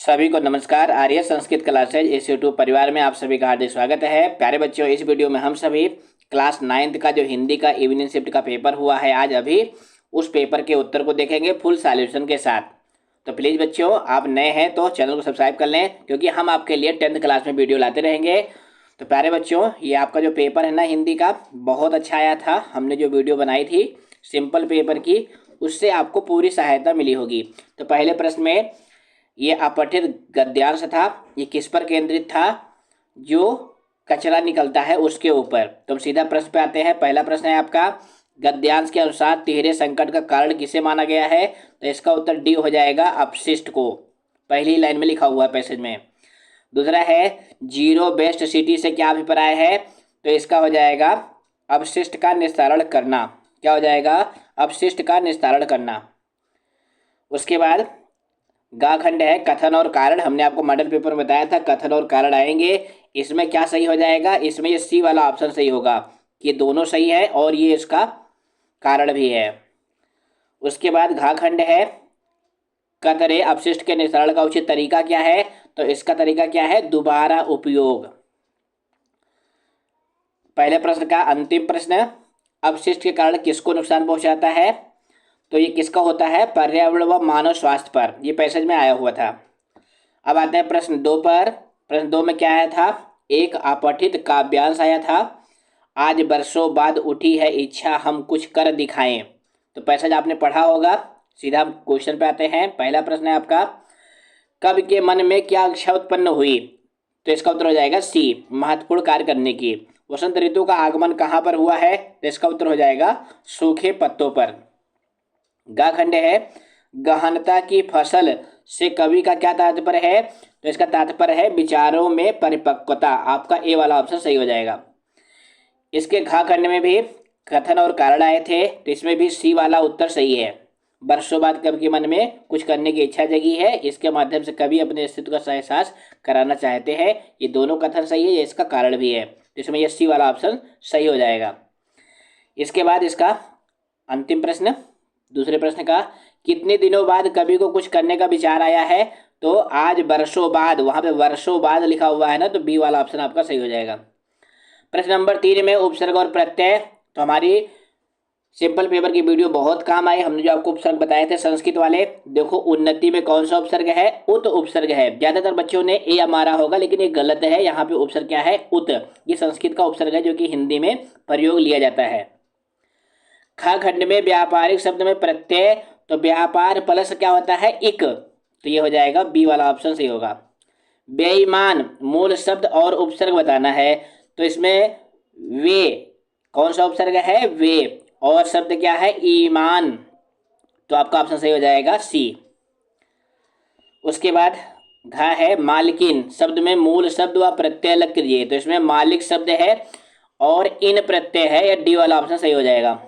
सभी को नमस्कार। आर्य संस्कृत क्लासेज इस यूट्यूब परिवार में आप सभी का हार्दिक स्वागत है। प्यारे बच्चों, इस वीडियो में हम सभी क्लास 9th का जो हिंदी का इवनिंग शिफ्ट का पेपर हुआ है आज अभी, उस पेपर के उत्तर को देखेंगे फुल सॉल्यूशन के साथ। तो प्लीज़ बच्चों, आप नए हैं तो चैनल को सब्सक्राइब कर लें, क्योंकि हम आपके लिए 10th क्लास में वीडियो लाते रहेंगे। तो प्यारे बच्चों, ये आपका जो पेपर है ना हिंदी का, बहुत अच्छा आया था। हमने जो वीडियो बनाई थी सिंपल पेपर की, उससे आपको पूरी सहायता मिली होगी। तो पहले प्रश्न में ये अपठित गद्यांश था, ये किस पर केंद्रित था? जो कचरा निकलता है उसके ऊपर। तो हम सीधा प्रश्न पे आते हैं। पहला प्रश्न है आपका, गद्यांश के अनुसार तिहरे संकट का कारण किसे माना गया है? तो इसका उत्तर डी हो जाएगा, अपशिष्ट को। पहली लाइन में लिखा हुआ है पैसेज में। दूसरा है, जीरो बेस्ट सिटी से क्या अभिप्राय है? तो इसका हो जाएगा अपशिष्ट का निस्तारण करना। क्या हो जाएगा? अपशिष्ट का निस्तारण करना। उसके बाद गा खंड है, कथन और कारण। हमने आपको मॉडल पेपर में बताया था कथन और कारण आएंगे। इसमें क्या सही हो जाएगा? इसमें ये सी वाला ऑप्शन सही होगा कि दोनों सही है और ये इसका कारण भी है। उसके बाद घा खंड है, कतरे अपशिष्ट के निस्तारण का उचित तरीका क्या है? तो इसका तरीका क्या है? दोबारा उपयोग। पहले प्रश्न का अंतिम प्रश्न, अपशिष्ट के कारण किसको नुकसान पहुंचाता है? तो ये किसका होता है? पर्यावरण व मानव स्वास्थ्य पर। ये पैसेज में आया हुआ था। अब आते हैं प्रश्न 2 पर। प्रश्न 2 में क्या आया था? एक अपठित काव्यांश आया था, आज बरसों बाद उठी है इच्छा हम कुछ कर दिखाएं। तो पैसेज आपने पढ़ा होगा। सीधा हम क्वेश्चन पे आते हैं। पहला प्रश्न है आपका, कवि के मन में क्या इच्छा उत्पन्न हुई? तो इसका उत्तर हो जाएगा सी, महत्वपूर्ण कार्य करने की। वसंत ऋतु का आगमन कहाँ पर हुआ है? तो इसका उत्तर हो जाएगा सूखे पत्तों पर। गा खंड है, गहनता की फसल से कवि का क्या तात्पर्य है? तो इसका तात्पर्य है विचारों में परिपक्वता। आपका ए वाला ऑप्शन सही हो जाएगा। इसके घा खंड में भी कथन और कारण आए थे, तो इसमें भी सी वाला उत्तर सही है। बरसों बाद कवि के मन में कुछ करने की इच्छा जगी है, इसके माध्यम से कवि अपने अस्तित्व का एहसास कराना चाहते हैं। ये दोनों कथन सही है, ये इसका कारण भी है, तो इसमें ये सी वाला ऑप्शन सही हो जाएगा। इसके बाद इसका अंतिम प्रश्न, दूसरे प्रश्न का, कितने दिनों बाद कवि को कुछ करने का विचार आया है? तो आज वर्षों बाद, वहां पे वर्षों बाद लिखा हुआ है ना, तो बी वाला ऑप्शन आपका सही हो जाएगा। प्रश्न नंबर 3 में उपसर्ग और प्रत्यय। तो हमारी सिंपल पेपर की वीडियो बहुत काम आई। हमने जो आपको उपसर्ग बताए थे संस्कृत वाले, देखो उन्नति में कौन सा उपसर्ग है? उत उपसर्ग है। ज्यादातर बच्चों ने ए मारा होगा, लेकिन ये गलत है। यहाँ पे उपसर्ग क्या है? उत। ये संस्कृत का उपसर्ग है जो कि हिंदी में प्रयोग लिया जाता है। ख खंड में व्यापारिक शब्द में प्रत्यय, तो व्यापार प्लस क्या होता है? इक। तो ये हो जाएगा बी वाला ऑप्शन सही होगा। बेईमान मूल शब्द और उपसर्ग बताना है, तो इसमें वे कौन सा उपसर्ग है? वे। और शब्द क्या है? ईमान। तो आपका ऑप्शन सही हो जाएगा सी। उसके बाद घा है, मालिकिन शब्द में मूल शब्द व प्रत्यय अलग कीजिए। तो इसमें मालिक शब्द है और इन प्रत्यय है, या डी वाला ऑप्शन सही हो जाएगा।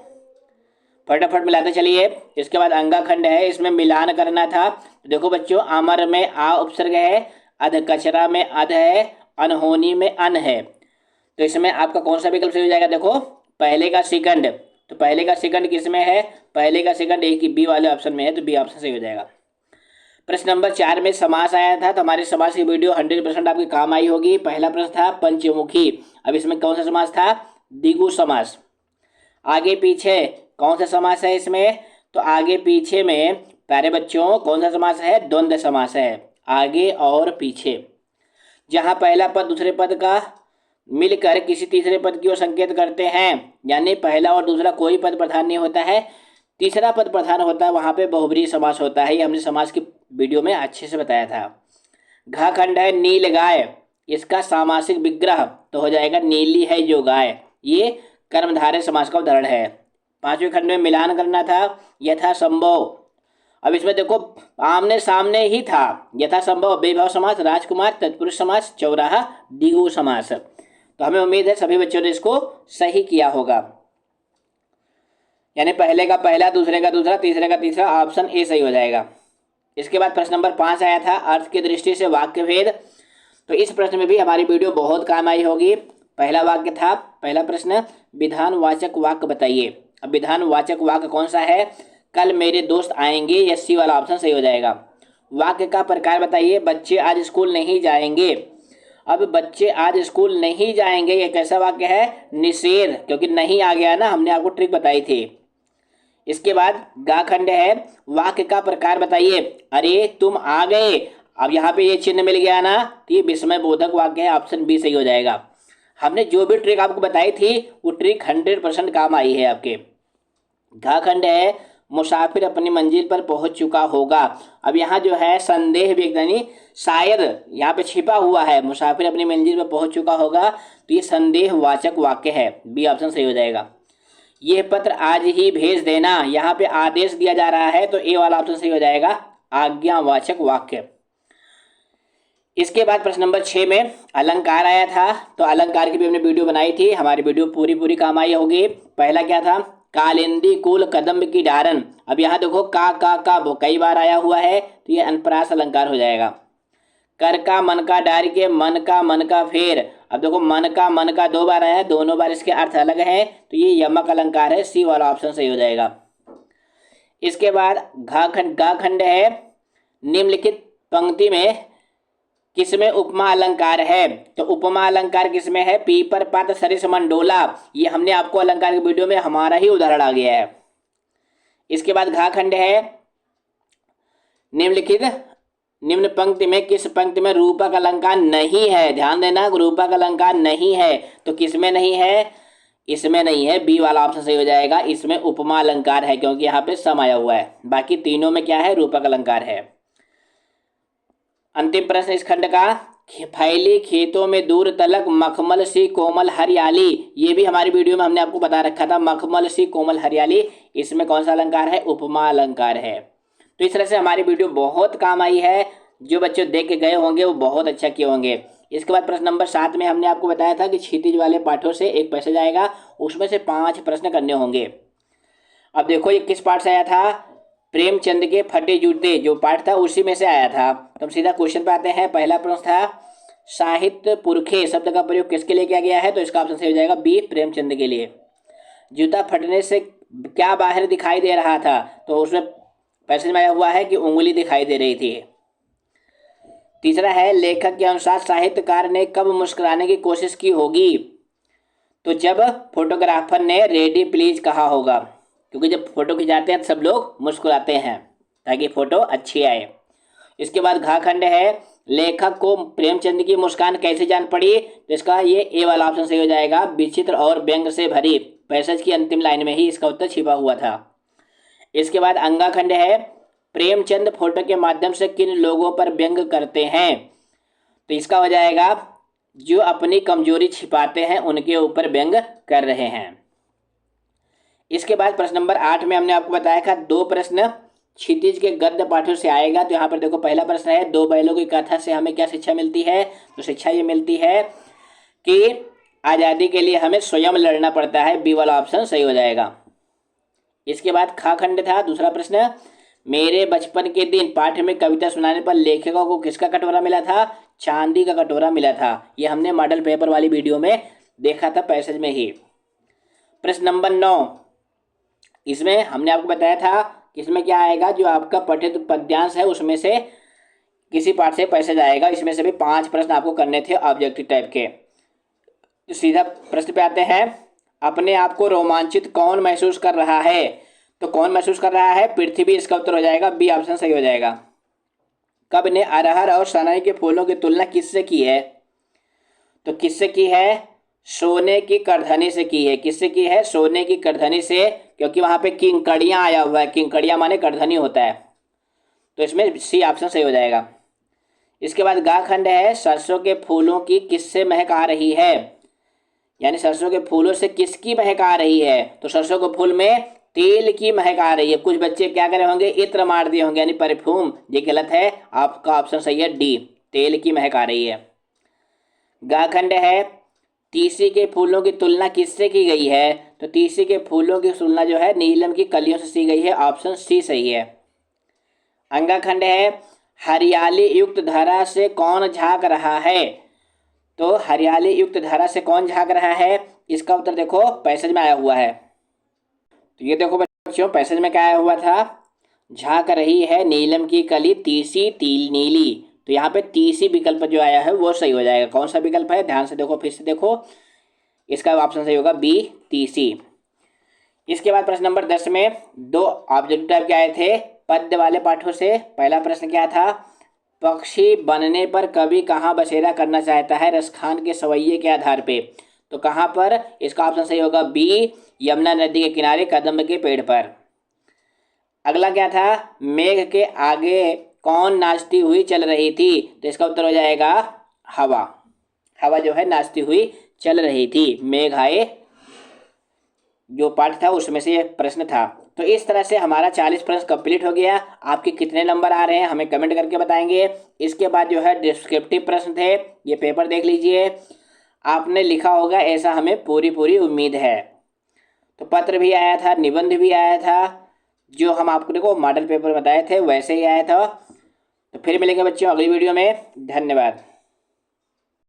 फटाफट मिलाते चलिए। इसके बाद अंगा खंड है, इसमें मिलान करना था। तो देखो बच्चों, अमर में आ उपसर्ग है, अध कचरा में अध है, अनहोनी में अन है। तो इसमें आपका कौन सा विकल्प सही हो जाएगा? देखो पहले का सेकंड। तो पहले का सेकंड किस में है? पहले का सेकंड एक ही बी वाले ऑप्शन में है, तो बी ऑप्शन सही हो जाएगा। प्रश्न नंबर 4 में समास आया था, तो हमारे समास की वीडियो 100% आपके काम आई होगी। पहला प्रश्न था पंचमुखी। अब इसमें कौन सा समास था? द्विगु समास। आगे पीछे कौन सा समास है इसमें? तो आगे पीछे में प्यारे बच्चों कौन सा समास है? द्वंद्व समास है। आगे और पीछे, जहां पहला पद दूसरे पद का मिलकर किसी तीसरे पद की ओर संकेत करते हैं, यानी पहला और दूसरा कोई पद प्रधान नहीं होता है, तीसरा पद प्रधान होता है, वहां पे बहुब्रीहि समास होता है। ये हमने समास की वीडियो में अच्छे से बताया था। घा खंड है, नील गाय। इसका सामासिक विग्रह तो हो जाएगा नीली है जो गाय। ये कर्मधारय समास का उदाहरण है। पांचवें खंड में मिलान करना था, यथा संभव। अब इसमें देखो आमने सामने ही था, यथा संभव बेभाव समास, राजकुमार तत्पुरुष समास, चौराहा द्विगु समास। तो हमें उम्मीद है सभी बच्चों ने इसको सही किया होगा, यानी पहले का पहला, दूसरे का दूसरा, तीसरे का तीसरा, ऑप्शन ए सही हो जाएगा। इसके बाद प्रश्न नंबर 5 आया था, अर्थ की दृष्टि से वाक्य भेद। तो इस प्रश्न में भी हमारी वीडियो बहुत काम आई होगी। पहला वाक्य था, पहला प्रश्न, विधानवाचक वाक्य बताइए। अब विधानवाचक वाक्य कौन सा है? कल मेरे दोस्त आएंगे, ये सी वाला ऑप्शन सही हो जाएगा। वाक्य का प्रकार बताइए। बच्चे आज स्कूल नहीं जाएंगे। अब बच्चे आज स्कूल नहीं जाएंगे, ये कैसा वाक्य है? निषेध, क्योंकि नहीं आ गया ना, हमने आपको ट्रिक बताई थी। इसके बाद गा खंड है, वाक्य का प्रकार बताइए। अरे तुम आ गए, अब यहाँ पे ये चिन्ह मिल गया ना, तो ये विस्मय बोधक वाक्य है, ऑप्शन बी सही हो जाएगा। हमने जो भी ट्रिक आपको बताई थी वो ट्रिक 100% काम आई है आपके। घा खंड है, मुसाफिर अपनी मंजिल पर पहुंच चुका होगा। अब यहाँ जो है संदेह व्यक्त यानी शायद यहाँ पे छिपा हुआ है, मुसाफिर अपनी मंजिल पर पहुंच चुका होगा, तो ये संदेह वाचक वाक्य है, बी ऑप्शन सही हो जाएगा। ये पत्र आज ही भेज देना, यहाँ पे आदेश दिया जा रहा है, तो ए वाला ऑप्शन सही हो जाएगा, आज्ञावाचक वाक्य। इसके बाद प्रश्न नंबर 6 में अलंकार आया था, तो अलंकार की भी हमने वीडियो बनाई थी, हमारी वीडियो पूरी काम आई होगी। पहला क्या था? कालिंदी कुल कदम्ब की डारन। अब यहाँ देखो का कई बार आया हुआ है, तो ये अनप्रास अलंकार हो जाएगा। कर का मन का डार के मन का फेर। अब देखो मन का 2 बार आया है, दोनों बार इसके अर्थ अलग है, तो ये यमक अलंकार है, सी वाला ऑप्शन सही हो जाएगा। इसके बाद गा खंड है, निम्नलिखित पंक्ति में किसमें उपमा अलंकार है? तो उपमा अलंकार किसमें है? पीपर पात सरिस मंडोला, ये हमने आपको अलंकार की वीडियो में हमारा ही उदाहरण आ गया है। इसके बाद घा खंड है, निम्नलिखित निम्न पंक्ति में किस पंक्ति में रूपक अलंकार नहीं है? ध्यान देना, रूपक अलंकार नहीं है, तो किसमें नहीं है? इसमें नहीं है, बी वाला ऑप्शन सही हो जाएगा। इसमें उपमा अलंकार है, क्योंकि यहाँ पे सम आया हुआ है, बाकी तीनों में क्या है? रूपक अलंकार है। अंतिम प्रश्न इस खंड का, फैली खेतों में दूर तलक मखमल सी कोमल हरियाली, ये भी हमारी वीडियो में हमने आपको बता रखा था, मखमल सी कोमल हरियाली, इसमें कौन सा अलंकार है? उपमा अलंकार है। तो इस तरह से हमारी वीडियो बहुत काम आई है, जो बच्चे देख के गए होंगे वो बहुत अच्छा किए होंगे। इसके बाद प्रश्न नंबर 7 में हमने आपको बताया था कि क्षितिज वाले पाठों से एक पैसेज आएगा, उसमें से 5 प्रश्न करने होंगे। अब देखो ये किस पाठ से आया था? प्रेमचंद के फटे जूते जो पाठ था उसी में से आया था। तो हम सीधा क्वेश्चन पे आते हैं। पहला प्रश्न था, साहित्य पुरखे शब्द का प्रयोग किसके लिए किया गया है? तो इसका ऑप्शन सही हो जाएगा, बी प्रेमचंद के लिए। जूता फटने से क्या बाहर दिखाई दे रहा था? तो उसमें पैसेज में आया हुआ है कि उंगली दिखाई दे रही थी। तीसरा है, लेखक के अनुसार साहित्यकार ने कब मुस्कुराने की कोशिश की होगी? तो जब फोटोग्राफर ने रेडी प्लीज कहा होगा, क्योंकि जब फोटो खिंचाते हैं तो सब लोग मुस्कुराते हैं ताकि फोटो अच्छी आए। इसके बाद घा खंड है, लेखक को प्रेमचंद की मुस्कान कैसे जान पड़ी? तो इसका ये ए वाला ऑप्शन सही हो जाएगा, विचित्र और व्यंग से भरी। पैसेज की अंतिम लाइन में ही इसका उत्तर छिपा हुआ था। इसके बाद अंगा खंड है, प्रेमचंद फोटो के माध्यम से किन लोगों पर व्यंग करते हैं? तो इसका हो जाएगा, जो अपनी कमजोरी छिपाते हैं उनके ऊपर व्यंग कर रहे हैं। इसके बाद प्रश्न नंबर 8 में हमने आपको बताया था 2 प्रश्न क्षितिज के गद्य पाठों से आएगा। तो यहाँ पर देखो पहला प्रश्न है, 2 बैलों की कथा से हमें क्या शिक्षा मिलती है? तो शिक्षा ये मिलती है कि आज़ादी के लिए हमें स्वयं लड़ना पड़ता है, बी वाला ऑप्शन सही हो जाएगा। इसके बाद खा खंड था, दूसरा प्रश्न, मेरे बचपन के दिन पाठ में कविता सुनाने पर लेखकों को किसका कटोरा मिला था? चांदी का कटोरा मिला था। ये हमने मॉडल पेपर वाली वीडियो में देखा था, पैसेज में ही। प्रश्न नंबर 9, इसमें हमने आपको बताया था कि इसमें क्या आएगा, जो आपका पठित पद्यांश है उसमें से किसी पाठ से पैसेज आएगा। इसमें से भी 5 प्रश्न आपको करने थे ऑब्जेक्टिव टाइप के। तो सीधा प्रश्न पे आते हैं, अपने आप को रोमांचित कौन महसूस कर रहा है? तो कौन महसूस कर रहा है? पृथ्वी इसका उत्तर हो जाएगा, बी ऑप्शन सही हो जाएगा। कब ने अरहर और सनई के फूलों की तुलना किससे की है? तो किससे की है? सोने की करधनी से की है। किससे की है? सोने की करधनी से, क्योंकि वहां पे किंकड़ियां आया हुआ है, किंकड़ियां माने करधनी होता है, तो इसमें सी ऑप्शन सही हो जाएगा। इसके बाद गा खंड है, सरसों के फूलों की किससे महक आ रही है? यानी सरसों के फूलों से किसकी महक आ रही है? तो सरसों के फूल में तेल की महक आ रही है। कुछ बच्चे क्या करे होंगे, इत्र मार दिए होंगे यानी परफ्यूम, ये गलत है, आपका ऑप्शन सही है डी, तेल की महक आ रही है। गा खंड है, तीसी के फूलों की तुलना किससे की गई है? तो तीसी के फूलों की तुलना जो है नीलम की कलियों से की गई है, ऑप्शन सी सही है। अंगा खंड है, हरियाली युक्त धारा से कौन झांक रहा है? तो हरियाली युक्त धारा से कौन झांक रहा है? इसका उत्तर देखो पैसेज में आया हुआ है। तो ये देखो बच्चों, पैसेज में क्या आया हुआ था, झांक रही है नीलम की कली तीसी तिल नीली। तो यहाँ पे तीसी विकल्प जो आया है वो सही हो जाएगा। कौन सा विकल्प है, ध्यान से देखो, फिर से देखो, इसका ऑप्शन सही होगा बी, तीसी। इसके बाद प्रश्न नंबर 10 में दो ऑब्जेक्टिव टाइप के आए थे पद्य वाले पाठों से। पहला प्रश्न क्या था, पक्षी बनने पर कवि कहाँ बसेरा करना चाहता है रसखान के सवैये के आधार पे। तो कहाँ पर, इसका ऑप्शन सही होगा बी, यमुना नदी के किनारे कदम्ब के पेड़ पर। अगला क्या था, मेघ के आगे कौन नाचती हुई चल रही थी। तो इसका उत्तर हो जाएगा हवा। हवा जो है नाचती हुई चल रही थी। मेघ आए जो पाठ था उसमें से ये प्रश्न था। तो इस तरह से हमारा 40 प्रश्न कंप्लीट हो गया। आपके कितने नंबर आ रहे हैं हमें कमेंट करके बताएंगे। इसके बाद जो है डिस्क्रिप्टिव प्रश्न थे, ये पेपर देख लीजिए, आपने लिखा होगा ऐसा हमें पूरी पूरी उम्मीद है। तो पत्र भी आया था, निबंध भी आया था, जो हम आपको देखो मॉडल पेपर बताए थे वैसे ही आया था। तो फिर मिलेंगे बच्चों अगली वीडियो में। धन्यवाद।